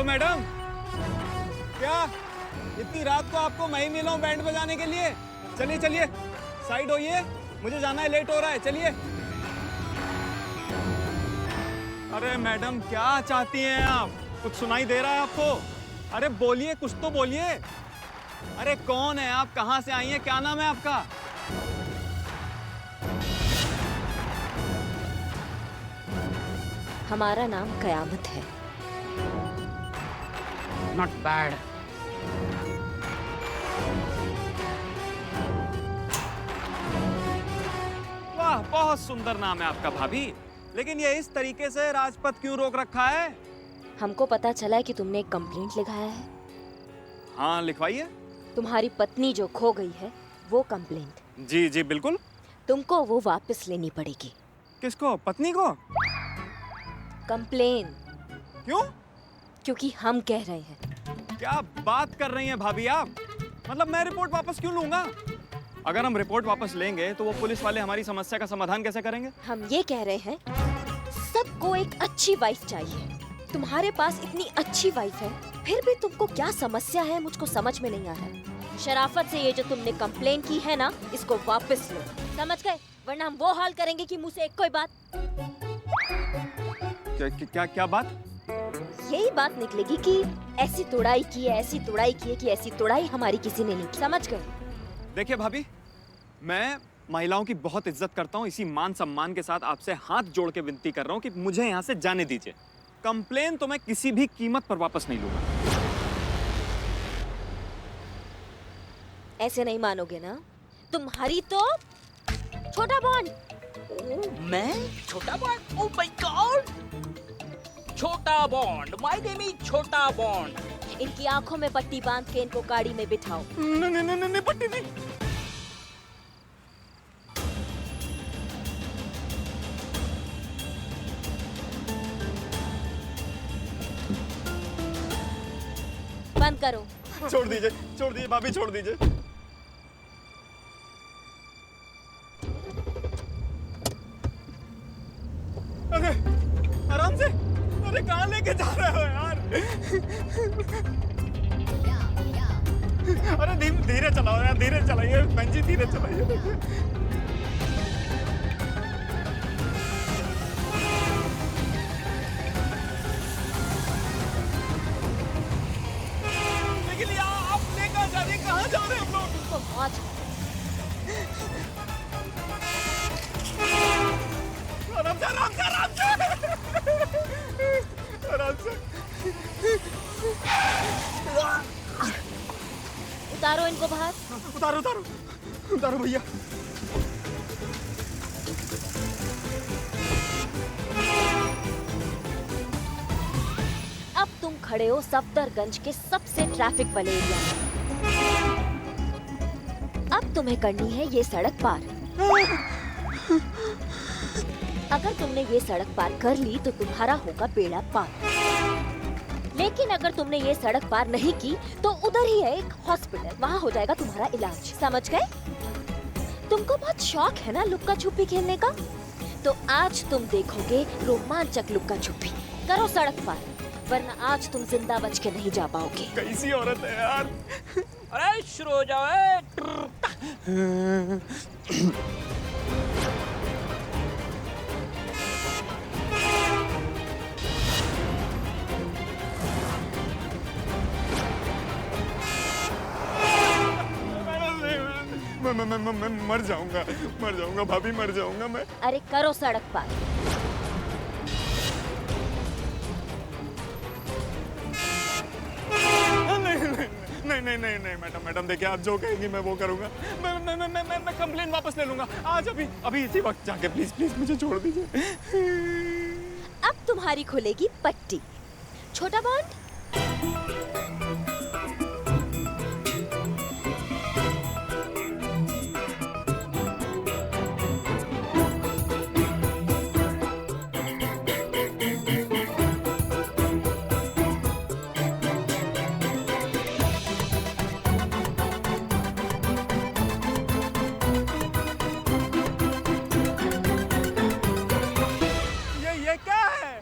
Madam, क्या इतनी रात को आपको मैं ही मिला हूँ बैंड बजाने के लिए? चलिए चलिए, साइड होइए, मुझे जाना है, लेट हो रहा है, चलिए। अरे मैडम, क्या चाहती हैं आप? कुछ सुनाई दे रहा है आपको? अरे बोलिए, कुछ तो बोलिए। अरे कौन है आप? कहाँ से आई हैं? क्या नाम है आपका? हमारा नाम कयामत है। Not bad. वाह, बहुत सुंदर नाम है आपका भाभी। लेकिन ये इस तरीके से राजपथ क्यों रोक रखा है? हमको पता चला है कि तुमने एक कंप्लेंट लिखाया है। हाँ, लिखवाइए। तुम्हारी पत्नी जो खो गई है, वो कंप्लेंट। जी जी बिल्कुल। तुमको वो वापस लेनी पड़ेगी। किसको? पत्नी को? कंप्लेन। क्यों? क्योंकि हम कह रहे हैं। क्या बात कर रही हैं भाभी आप? मतलब मैं रिपोर्ट वापस क्यों लूंगा? अगर हम रिपोर्ट वापस लेंगे तो वो पुलिस वाले हमारी समस्या का समाधान कैसे करेंगे? हम ये कह रहे हैं, सबको एक अच्छी वाइफ चाहिए। तुम्हारे पास इतनी अच्छी वाइफ है, फिर भी तुमको क्या समस्या है, मुझको समझ में नहीं आ रहा है। शराफत से ये जो तुमने कंप्लेन की है ना, इसको वापस लो, समझ गए? वरना हम वो हाल करेंगे कि मुंह से एक कोई बात। क्या बात? यही बात निकलेगी कि ऐसी तोड़ाई की है, ऐसी तोड़ाई की है कि ऐसी तोड़ाई हमारी किसी ने नहीं की, समझ गए? देखिए भाभी, मैं महिलाओं की बहुत इज्जत करता हूँ। इसी मान सम्मान के साथ आपसे हाथ जोड़ के विनती कर रहा हूँ कि मुझे यहाँ से जाने दीजिए। कंप्लेन तो मैं किसी भी कीमत पर वापस नहीं लूंगा। ऐसे नहीं मानोगे ना? तुम्हारी तो छोटा बॉन्ड। मैं छोटा बॉन्ड? Oh my God! छोटा बॉन्ड, माय नेम इज छोटा बॉन्ड। इनकी आंखों में पट्टी बांध के इनको गाड़ी में बिठाओ। नहीं, पट्टी नहीं। बंद करो। छोड़ दीजिए भाभी, छोड़ दीजिए। अरे आराम से। अरे कहाँ लेके जा रहे हो यार? अरे धीरे चलाओ यार, धीरे चलाइए बहन जी, धीरे चलाइए। लेकिन यार आप लेकर जा रहे, कहाँ जा रहे हैं हम लोग? तो मौज। आराम से, आराम से, आराम से, आराम से। उतारो इनको बाहर। उतारो उतारो उतारो भैया। अब तुम खड़े हो सफदरगंज के सबसे ट्रैफिक वाले एरिया में। अब तुम्हें करनी है ये सड़क पार। अगर तुमने ये सड़क पार कर ली तो तुम्हारा होगा बेड़ा पार। लेकिन अगर तुमने ये सड़क पार नहीं की तो उधर ही है एक हॉस्पिटल, वहाँ हो जाएगा तुम्हारा इलाज, समझ गए? तुमको बहुत शौक है ना लुक्का छुपी खेलने का, तो आज तुम देखोगे रोमांचक लुक्का छुपी। करो सड़क पार, वरना आज तुम जिंदा बच के नहीं जा पाओगे। कैसी औरत है यार? अरे शुरू हो जाओ। मैं मर जाऊंगा भाभी, मर जाऊंगा मैं। अरे करो सड़क पार। नहीं मैडम देखिए, आप जो कहेंगी मैं वो करूंगा। मैं कंप्लेन वापस ले लूंगा आज, अभी इसी वक्त जाके। प्लीज मुझे छोड़ दीजिए। अब तुम्हारी खुलेगी पट्टी, छोटा बॉन्ड। ये क्या है?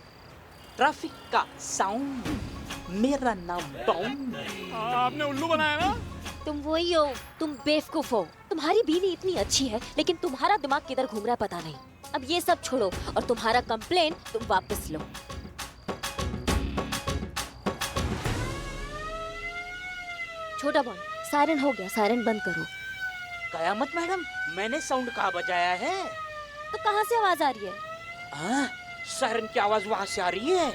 ट्रैफिक का साउंड। मेरा नाम बॉन्ड। आपने उल्लू बनाया ना? तुम वही हो, तुम बेवकूफ हो। तुम्हारी बीवी इतनी अच्छी है लेकिन तुम्हारा दिमाग किधर घूम रहा है पता नहीं। अब ये सब छोड़ो और तुम्हारा कंप्लेन तुम वापस लो। छोटा बॉन्ड, सायरन हो गया, सायरन बंद करो। कयामत मैडम, मैंने साउंड कहाँ बजाया है? तो कहाँ से आवाज आ रही है? सायरन की आवाज वहां से आ रही है।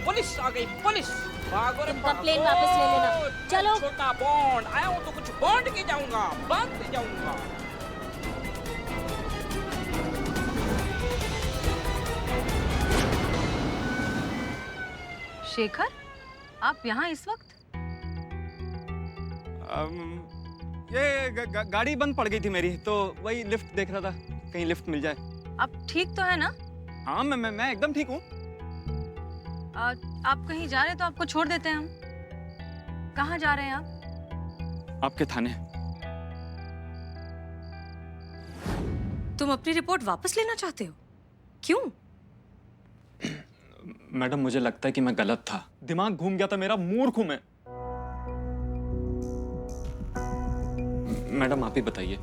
पुलिस आ गई, पुलिस! भागो रे, तुम कंप्लेन वापस ले लेना। चलो। छोटा बॉन्ड आया हूँ तो कुछ बॉन्ड के जाऊंगा, बांध के जाऊंगा। शेखर, आप यहाँ इस वक्त? गाड़ी बंद पड़ गई थी मेरी, तो वही लिफ्ट देख रहा था, कहीं लिफ्ट मिल जाए। आप ठीक तो है ना? हाँ, मैं एकदम ठीक हूँ। आप कहीं जा रहे हैं तो आपको छोड़ देते हैं हम। कहाँ जा रहे हैं आप? आपके थाने। तुम अपनी रिपोर्ट वापस लेना चाहते हो? क्यों? मैडम, मुझे लगता है कि मैं गलत था, दिमाग घूम गया था मेरा, मूर्ख हूं मैं। मैडम, आप ही बताइए,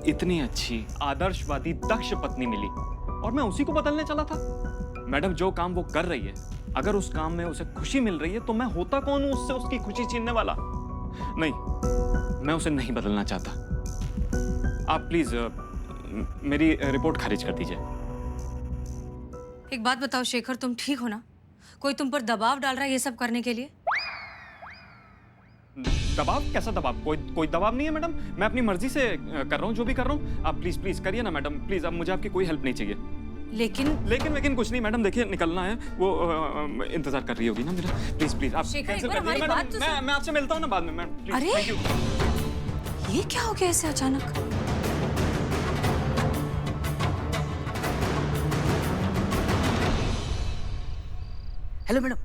इतनी अच्छी आदर्शवादी दक्ष पत्नी मिली और मैं उसी को बदलने चला था। मैडम, जो काम वो कर रही है, अगर उस काम में उसे खुशी मिल रही है तो मैं होता कौन हूं उससे उसकी खुशी छीनने वाला? नहीं, मैं उसे नहीं बदलना चाहता। आप प्लीज मेरी रिपोर्ट खारिज कर दीजिए। एक बात बताओ शेखर, तुम ठीक हो ना? कोई तुम पर दबाव डाल रहा है ये सब करने के लिए? दबाव? कैसा दबाव? कोई दबाव नहीं है मैडम, मैं अपनी मर्जी से कर रहा हूँ जो भी कर रहा हूँ। आप प्लीज करिए ना मैडम, प्लीज। अब मुझे आपकी कोई हेल्प नहीं चाहिए। लेकिन कुछ नहीं मैडम, देखिए निकलना है, वो इंतजार कर रही होगी ना मेरा। प्लीज आप शेखर, कैंसिल एक बार कर दीजिए हमारी बात तो मैडम। मैं आपसे मिलता हूँ ना बाद में मैम, प्लीज। अरे! Thank you. ये क्या हो गया ऐसे अचानक? Hello madam,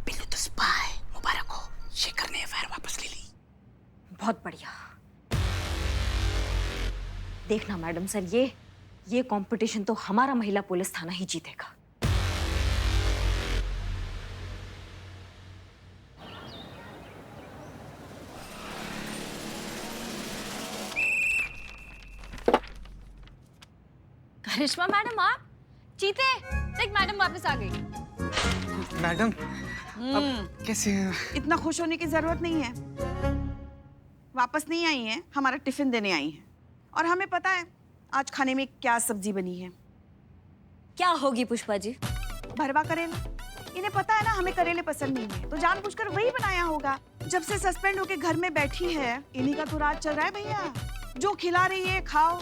Billu the spy, मुबारक हो, शेखर ने एफआईआर वापस ले ली। बहुत बढ़िया। देखना मैडम सर, ये कंपटीशन तो हमारा महिला पुलिस थाना ही जीतेगा। करिश्मा मैडम, आप जीते। देख मैडम वापस आ गई। मैडम, अब कैसे हैं? इतना खुश होने की जरूरत नहीं है। वापस नहीं आई हैं, हमारा टिफिन देने आई हैं। और हमें पता है आज खाने में क्या सब्जी बनी है। क्या होगी पुष्पा जी? भरवा करेला। इन्हें पता है ना हमें करेले पसंद नहीं है, तो जानबूझकर वही बनाया होगा। जब से सस्पेंड होके घर में बैठी है, इन्हीं का तो राज चल रहा है भैया। जो खिला रही है खाओ,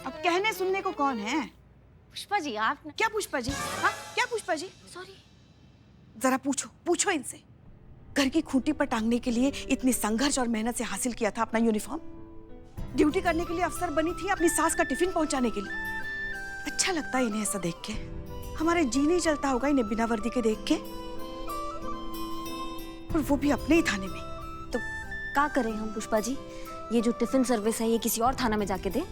अब कहने सुनने को कौन है? पुष्पा जी, आप क्या पुष्पा जी? हाँ, क्या पुष्पा जी? सॉरी। जरा पूछो इनसे। घर की खूंटी पर टांगने के लिए इतनी संघर्ष और मेहनत से हासिल किया था अपना यूनिफॉर्म। ड्यूटी करने के लिए अफसर बनी थी अपनी सास का टिफिन पहुंचाने के लिए। अच्छा लगता है इन्हें ऐसा देख के। हमारे जी नहीं चलता होगा इन्हें बिना वर्दी के देख के, और वो भी अपने ही थाने में। तो क्या करें हम पुष्पा जी? ये जो टिफिन सर्विस है ये किसी और थाना में जाके दे।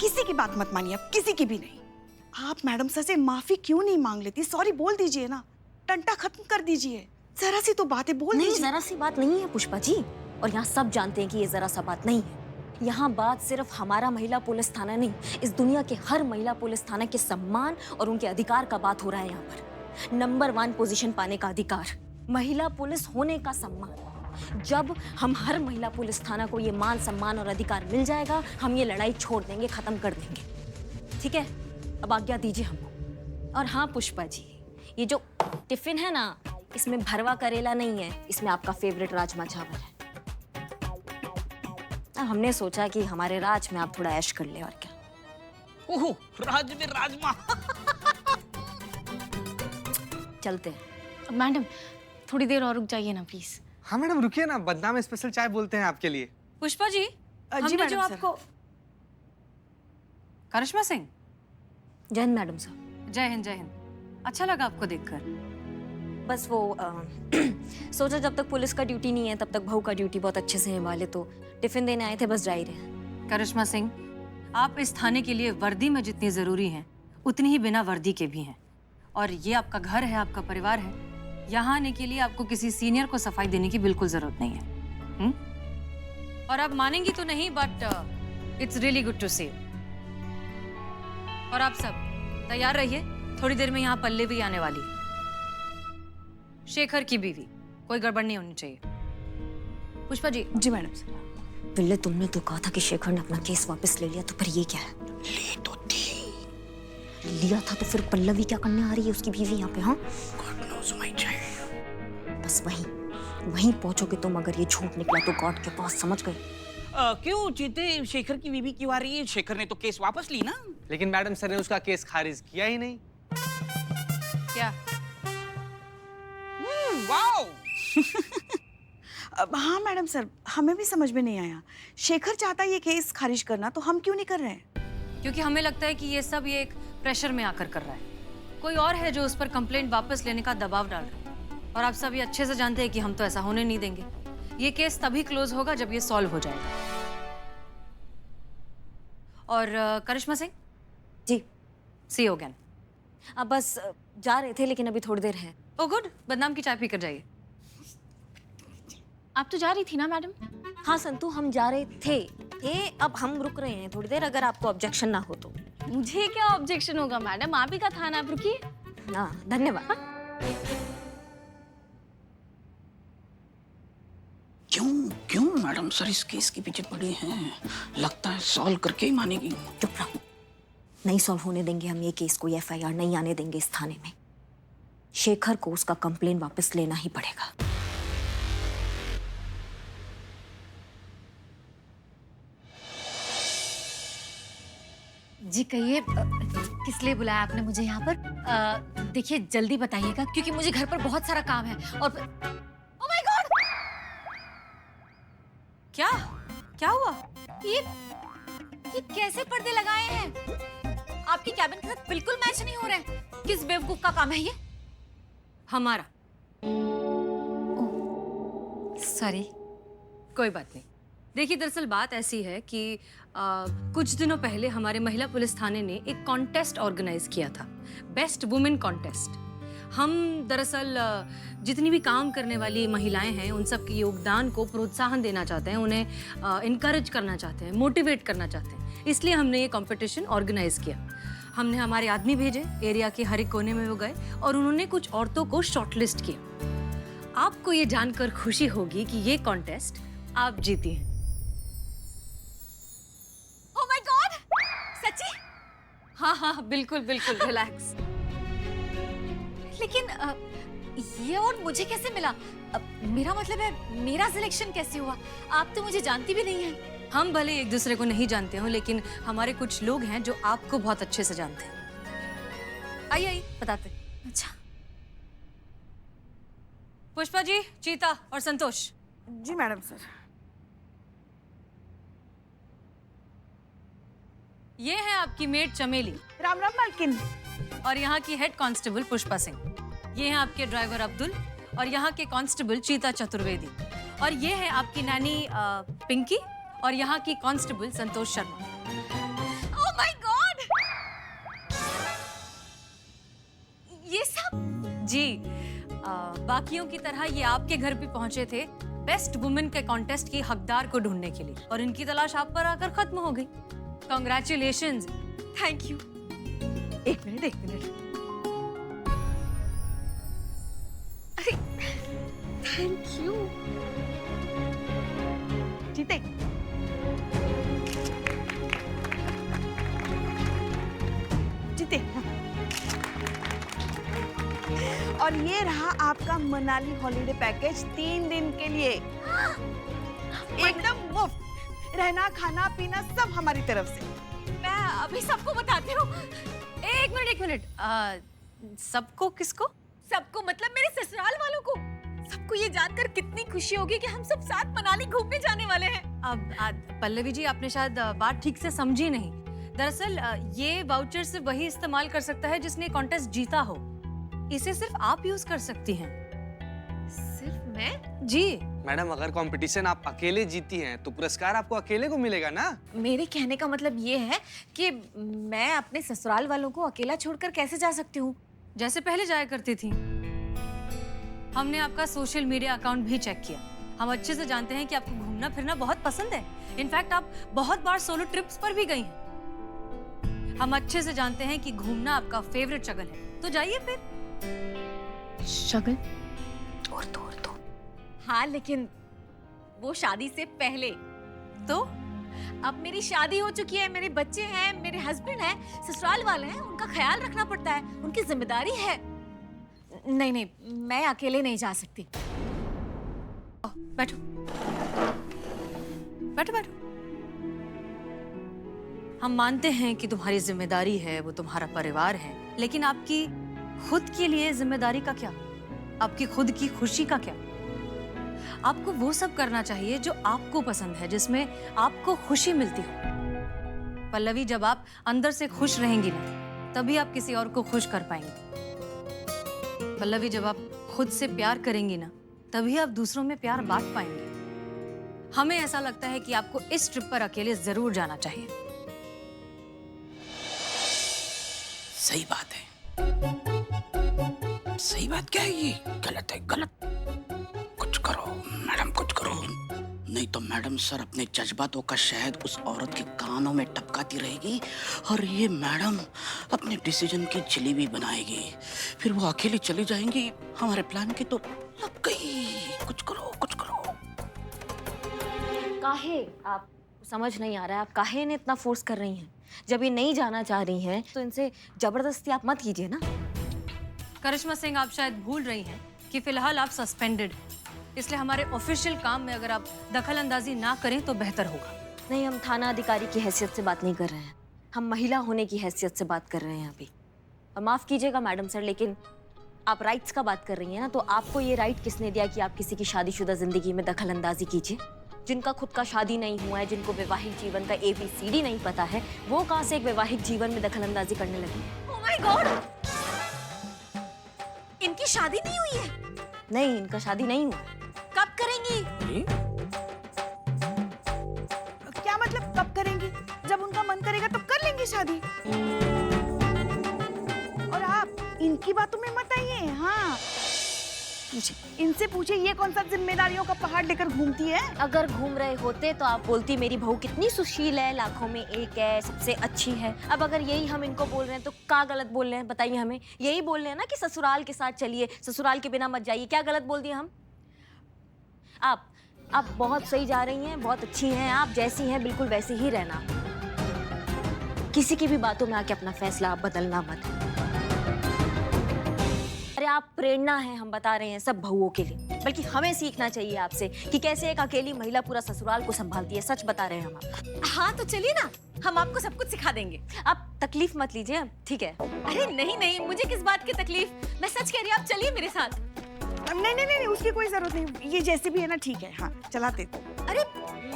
किसी की बात मत मानिए, अब किसी की भी नहीं। आप मैडम सर से माफी क्यों नहीं मांग लेती? सॉरी बोल दीजिए ना, टंटा खत्म कर दीजिए। जरा सी तो बातें बोल नहीं, दीजिए। जरा सी बात नहीं है पुष्पा जी, और यहाँ सब जानते हैं कि ये जरा सा बात नहीं है। यहाँ बात सिर्फ हमारा महिला पुलिस थाना नहीं, इस दुनिया के हर महिला पुलिस थाना के सम्मान और उनके अधिकार का बात हो रहा है। यहाँ पर नंबर 1 पोजीशन पाने का अधिकार, महिला पुलिस होने का सम्मान। जब हम हर महिला पुलिस थाना को ये मान सम्मान और अधिकार मिल जाएगा, हम ये लड़ाई छोड़ देंगे, खत्म कर देंगे। ठीक है, अब आज्ञा दीजिए हमको। और हाँ पुष्पा जी, ये जो टिफिन है ना, इसमें भरवा करेला नहीं है, इसमें आपका फेवरेट राजमा चावल है। हमने सोचा कि हमारे राज में आप थोड़ा ऐश कर ले, और क्या। ओह, राज में राजमा। चलते हैं। मैडम थोड़ी देर और रुक जाइए ना प्लीज। हाँ मैडम, रुकिए ना, बदनाम स्पेशल चाय बोलते हैं आपके लिए। पुष्पा जी, जी हमने मैडम जो सर। आपको। करिश्मा सिंह, जय हिंद मैडम साहब। जय हिंद जय हिंद। अच्छा लगा आपको देखकर। बस वो सोचा जब तक पुलिस का ड्यूटी नहीं है तब तक बहू का ड्यूटी बहुत अच्छे से निभाले, तो टिफिन देने आए थे, बस जा ही रहे। करिश्मा सिंह, आप इस थाने के लिए वर्दी में जितनी जरूरी हैं उतनी ही बिना वर्दी के भी हैं। और ये आपका घर है, आपका परिवार है। यहाँ आने के लिए आपको किसी सीनियर को सफाई देने की बिल्कुल जरूरत नहीं है। और आप मानेंगी तो नहीं, but it's really good to see. और आप सब तैयार रहिए, थोड़ी देर में यहाँ पल्लवी आने वाली है, शेखर की बीवी। कोई गड़बड़ नहीं होनी चाहिए। पुष्पा जी। जी मैडम सर। पिल्ले, तुमने तो कहा था कि शेखर ने अपना केस वापस ले लिया, तो फिर ये क्या है? ले तो थी। लिया था तो फिर पल्लवी क्या करने आ रही है, उसकी बीवी यहाँ पे? हाँ, God knows my child। बस वहीं पहुंचोगे तुम। अगर ये झूठ निकला तो गॉड के पास, समझ गए? क्यों चीते, शेखर की बीवी क्यों आ रही है? शेखर ने तो केस वापस ली ना। लेकिन मैडम सर ने उसका केस खारिज किया ही नहीं। क्या? वाओ। हाँ मैडम सर, हमें भी समझ में नहीं आया। शेखर चाहता है ये केस खारिज करना, तो हम क्यों नहीं कर रहे हैं? क्योंकि हमें लगता है कि ये सब ये एक प्रेशर में आकर कर रहा है। कोई और है जो उस पर कंप्लेंट वापस लेने का दबाव डाल रहा है। और आप सब ये अच्छे से जानते हैं कि हम तो ऐसा होने नहीं देंगे। ये केस तभी क्लोज होगा जब ये सॉल्व हो जाएगा। और करिश्मा सिंह जी। सी यू अगेन। अब बस जा रहे थे, लेकिन अभी थोड़ी देर है। ओ गुड, बदनाम की चाय पीकर जाइए। आप तो जा रही थी ना मैडम? हाँ संतू, हम जा रहे थे। अब हम रुक रहे हैं थोड़ी देर, अगर आपको ऑब्जेक्शन ना हो तो। मुझे क्या ऑब्जेक्शन होगा मैडम, आप ही का था ना, आप रुकिए। हाँ, धन्यवाद। क्यों मैडम सर इस केस के पीछे पड़ी हैं? लगता है सॉल्व करके ही मानेगी। चुप रहो, नहीं सॉल्व होने देंगे हम ये केस। कोई FIR नहीं आने देंगे इस थाने में। शेखर को उसका कंप्लेन वापस लेना ही पड़ेगा। जी कहिए, किस लिए बुलाया आपने मुझे यहाँ पर? देखिए जल्दी बताइएगा, क्योंकि मुझे घर पर बहुत सारा काम है। और ओह माय गॉड! क्या हुआ? ये कैसे पर्दे लगाए हैं? आपकी कैबिन के साथ बिल्कुल मैच नहीं हो रहे हैं। किस बेवकूफ का काम है ये? हमारा। सॉरी। कोई बात नहीं। देखिए, दरअसल बात ऐसी है कि कुछ दिनों पहले हमारे महिला पुलिस थाने ने एक कॉन्टेस्ट ऑर्गेनाइज किया था, बेस्ट वुमेन कॉन्टेस्ट। हम दरअसल जितनी भी काम करने वाली महिलाएं हैं उन सब के योगदान को प्रोत्साहन देना चाहते हैं, उन्हें इनकरेज करना चाहते हैं, मोटिवेट करना चाहते हैं। इसलिए हमने ये कंपटीशन ऑर्गेनाइज किया। हमने हमारे आदमी भेजे, एरिया के हर एक कोने में वो गए और उन्होंने कुछ औरतों को शॉर्टलिस्ट किया। आपको ये जानकर खुशी होगी कि ये कॉन्टेस्ट आप जीती हैं। Oh my God! सच्ची? हाँ, बिल्कुल रिलैक्स। लेकिन ये और मुझे कैसे मिला? मेरा मतलब है, मेरा सिलेक्शन कैसे हुआ? आप तो मुझे जानती भी नहीं हैं। हम भले एक दूसरे को नहीं जानते हो, लेकिन हमारे कुछ लोग हैं जो आपको बहुत अच्छे से जानते हैं। आइए बताते। अच्छा। पुष्पा जी, चीता और संतोष। जी मैडम सर। ये है आपकी मेड चमेली राम राम मालकिन। और यहाँ की हेड कांस्टेबल पुष्पा सिंह। ये हैं आपके ड्राइवर अब्दुल और यहाँ के कांस्टेबल चीता चतुर्वेदी। और ये है आपकी नैनी पिंकी और यहाँ की constable Santosh Sharma. Oh my God! ये सब? जी, बाकियों की तरह ये आपके घर भी पहुंचे थे बेस्ट वुमेन के कॉन्टेस्ट की हकदार को ढूंढने के लिए, और इनकी तलाश आप पर आकर खत्म हो गई। कांग्रेचुलेशंस। Thank you. एक मिनट। Thank you. जीते। और ये रहा आपका मनाली हॉलिडे पैकेज 3 दिन के लिए। एकदम मुफ्त, रहना खाना पीना सब हमारी तरफ से। मैं अभी सबको बताती हूँ। एक मिनट, सबको किसको? सबको मतलब मेरे ससुराल वालों को। सबको ये जानकर कितनी खुशी होगी कि हम सब साथ मनाली घूमने जाने वाले हैं। अब पल्लवी जी, आपने शायद बात ठीक से समझी नहीं। दरअसल ये वाउचर सिर्फ वही इस्तेमाल कर सकता है जिसने कॉन्टेस्ट जीता हो। इसे सिर्फ आप यूज कर सकती हैं। सिर्फ मैं? जी। मैडम अगर कंपटीशन आप अकेले जीती हैं तो पुरस्कार आपको अकेले को मिलेगा ना। मेरे कहने का मतलब ये है कि मैं अपने ससुराल वालों को अकेला छोड़कर कैसे जा सकती हूँ? जैसे पहले जाया करती थी। हमने आपका सोशल मीडिया अकाउंट भी चेक किया। हम अच्छे से जानते हैं कि आपको घूमना फिरना बहुत पसंद है। इनफैक्ट आप बहुत बार सोलो ट्रिप्स पर भी गई हैं। हम अच्छे से जानते हैं कि घूमना आपका फेवरेट शगल है। तो जाइए फिर। शगल? और तो हाँ, लेकिन वो शादी से पहले। तो अब मेरी शादी हो चुकी है, मेरे बच्चे हैं, मेरे हस्बैंड हैं, ससुराल वाले हैं, उनका ख्याल रखना पड़ता है, उनकी जिम्मेदारी है। नहीं नहीं, मैं अकेले नहीं जा सकती। बैठो बैठो बैठो। हम मानते हैं कि तुम्हारी जिम्मेदारी है, वो तुम्हारा परिवार है, लेकिन आपकी खुद के लिए जिम्मेदारी का क्या? आपकी खुद की खुशी का क्या? आपको वो सब करना चाहिए जो आपको पसंद है, जिसमें आपको खुशी मिलती हो। पल्लवी, जब आप अंदर से खुश रहेंगी ना, तभी आप किसी और को खुश कर पाएंगे। पल्लवी, जब आप खुद से प्यार करेंगी ना, तभी आप दूसरों में प्यार बांट पाएंगे। हमें ऐसा लगता है कि आपको इस ट्रिप पर अकेले जरूर जाना चाहिए। सही बात है। सही बात क्या है? ये गलत है, गलत। कुछ करो मैडम, कुछ करो, नहीं तो मैडम सर अपने जज्बातों का शहद उस औरत के कानों में टपकाती रहेगी और ये मैडम अपने डिसीजन की जलेबी बनाएगी। फिर वो अकेली चली जाएंगी। हमारे प्लान की तो लग गई। कुछ करो, कुछ करो। काहे? आप समझ नहीं आ रहा है, आप काहे इन्हें इतना फोर्स कर रही हैं? जब ये नहीं जाना चाह रही हैं तो इनसे जबरदस्ती आप मत कीजिए ना। करिश्मा सिंह, आप शायद भूल रही हैं कि फिलहाल आप सस्पेंडेड, इसलिए हमारे ऑफिशियल काम में अगर आप दखल अंदाजी ना करें तो बेहतर होगा। नहीं, हम थाना अधिकारी की हैसियत से बात नहीं कर रहे हैं, हम महिला होने की हैसियत से बात कर रहे हैं अभी। और माफ कीजिएगा मैडम सर, लेकिन आप राइट्स का बात कर रही हैं ना, तो आपको ये राइट किसने दिया कि आप किसी की शादीशुदा जिंदगी में दखल अंदाजी कीजिए? जिनका खुद का शादी नहीं हुआ है, जिनको वैवाहिक जीवन का ABCD नहीं पता है, वो कहाँ से एक वैवाहिक जीवन में दखल अंदाजी करने लगे? Oh my God! इनकी शादी नहीं हुई है? नहीं, इनका शादी नहीं हुआ। कब करेंगी? क्या मतलब कब करेंगी? जब उनका मन करेगा तब कर लेंगे शादी। और आप इनकी बातों में मत आइए। हाँ, इनसे पूछे ये कौन सा जिम्मेदारियों का पहाड़ लेकर घूमती है। अगर घूम रहे होते तो आप बोलती मेरी बहू कितनी सुशील है, लाखों में एक है, सबसे अच्छी है। अब अगर यही हम इनको बोल रहे हैं तो क्या गलत बोल रहे हैं बताइए हमें? यही बोल रहे हैं ना कि ससुराल के साथ चलिए, ससुराल के बिना मत जाइए। क्या गलत बोल दिए हम? आप बहुत सही जा रही हैं, बहुत अच्छी हैं, आप जैसी हैं बिल्कुल वैसी ही रहना। किसी की भी बातों में आके अपना फैसला आप बदलना मत। अरे आप प्रेरणा हैं, हम बता रहे हैं सब बहुओं के लिए। बल्कि हमें सीखना चाहिए आपसे कि कैसे एक अकेली महिला पूरा ससुराल को संभालती है। सच बता रहे हैं हम आपको। हाँ तो चलिए ना, हम आपको सब कुछ सिखा देंगे। आप तकलीफ मत लीजिए, ठीक है? अरे नहीं नहीं, मुझे किस बात की तकलीफ, मैं सच कह रही हूँ, आप चलिए मेरे साथ। नहीं नहीं नहीं, उसकी कोई जरूरत नहीं, ये जैसे भी है ना ठीक है। हाँ चलाते। अरे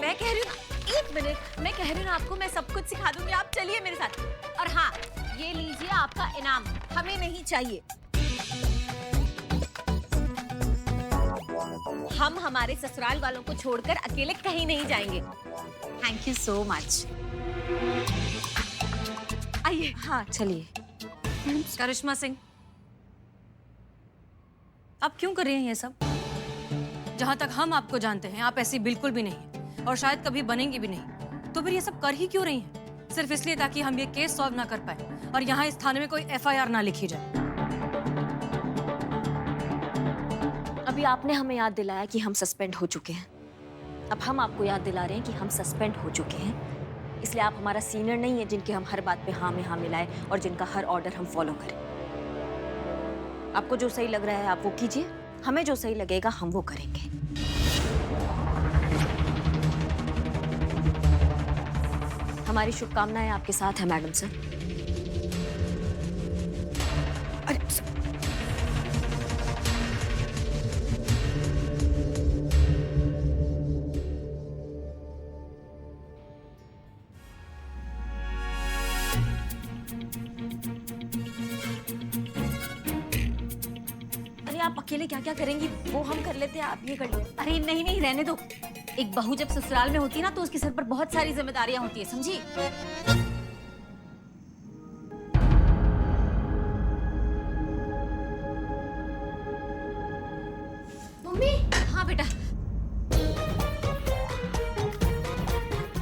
मैं कह रही हूँ, एक मिनट, मैं कह रही हूँ आपको, मैं सब कुछ सिखा दूंगी, आप चलिए मेरे साथ। और हाँ, ये लीजिए आपका इनाम, हमें नहीं चाहिए। हम हमारे ससुराल वालों को छोड़कर अकेले कहीं नहीं जाएंगे। Thank you so much. आइए। हाँ चलिए। करिश्मा सिंह, आप क्यों कर रही हैं ये सब? जहां तक हम आपको जानते हैं आप ऐसी बिल्कुल भी नहीं हैं और शायद कभी बनेंगी भी नहीं। तो फिर ये सब कर ही क्यों रही हैं? सिर्फ इसलिए ताकि हम ये केस सॉल्व ना कर पाए और यहाँ इस थाने में कोई FIR ना लिखी जाए। अभी आपने हमें याद दिलाया कि हम सस्पेंड हो चुके हैं, अब हम आपको याद दिला रहे हैं कि हम सस्पेंड हो चुके हैं। इसलिए आप हमारा सीनियर नहीं है जिनके हम हर बात पे हाँ में हाँ मिलाएं और जिनका हर ऑर्डर हम फॉलो करें। आपको जो सही लग रहा है आप वो कीजिए, हमें जो सही लगेगा हम वो करेंगे। हमारी शुभकामनाएं आपके साथ है मैडम सर। अरे आप अकेले क्या क्या करेंगी वो हम कर लेते हैं, आप ये कर लो। अरे नहीं नहीं रहने दो। एक बहू जब ससुराल में होती है ना तो उसके सर पर बहुत सारी जिम्मेदारियां होती है, समझी? मम्मी, हाँ बेटा।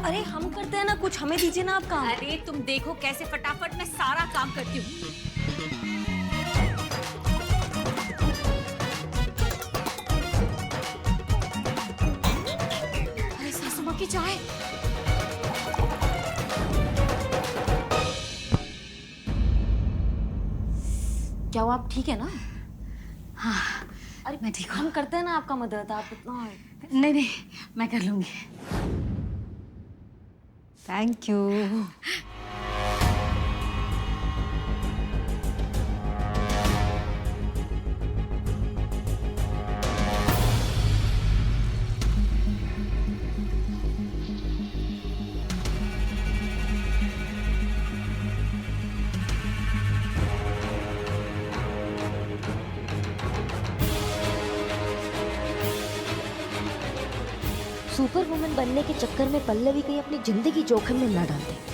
अरे हम करते हैं ना कुछ, हमें दीजिए ना आप काम। अरे तुम देखो कैसे फटाफट मैं सारा काम करती हूँ। अरे सासू माँ की चाय। क्या वो आप ठीक है ना? हाँ अरे मैं ठीक हूँ। हम करते हैं ना आपका मदद, आप इतना। नहीं नहीं मैं कर लूंगी। Thank you. सुपर वुमन बनने के चक्कर में पल्लवी कहीं अपनी जिंदगी जोखिम में न डाल दे।